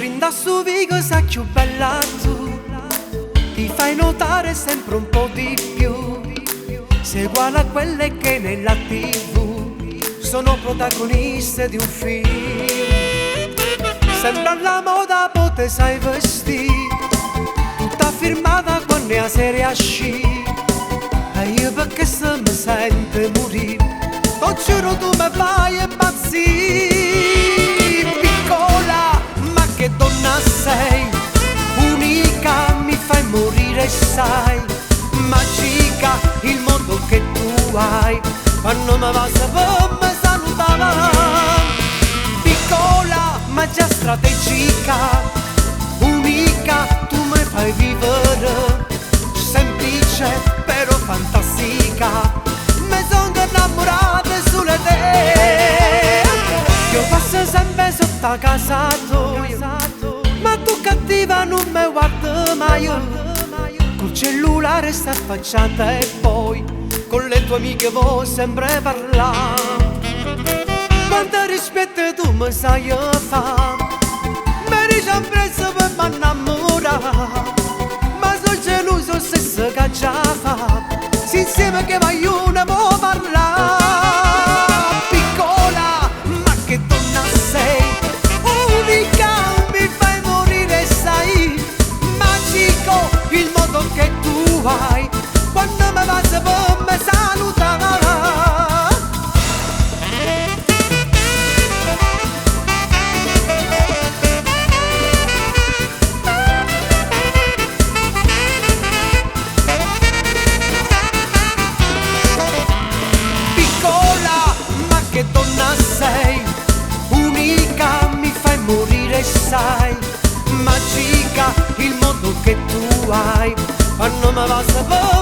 Rinda su vigo sa più bella tu, ti fai notare sempre un po' di più. Sei uguale a quelle che nella TV sono protagoniste di un film. Sembra la moda, poi te sai vestire, tutta firmata con la serie sci. E io perché se mi sente morire, ti giuro tu mi fai impazzire. Piccola, ma che donna sei, unica, mi fai morire, sai. Magica il modo che tu hai, quando mi va per me salutava. Piccola, ma già strategica, unica, tu mi fai vivere. Semplice, però fantastica, mi sono innamorata sulle te. Io passo sempre sotto a casa tua, ma tu cattiva non mi guardi mai. Col cellulare sta affacciata e poi con le tue amiche vuoi sempre parlare. Quanto rispetto tu mi sai fare, mi dici un prezzo per m'annamorare. Ma sono geloso se si caccia fa, se insieme che voglio ne può parlare. Piccola, ma che donna sei, unica, mi fai morire, sai. Magico il modo che tu hai, quando mi va per me salutare. Che donna sei, unica, mi fai morire, sai. Magica il modo che tu hai, quando mi va a sapere.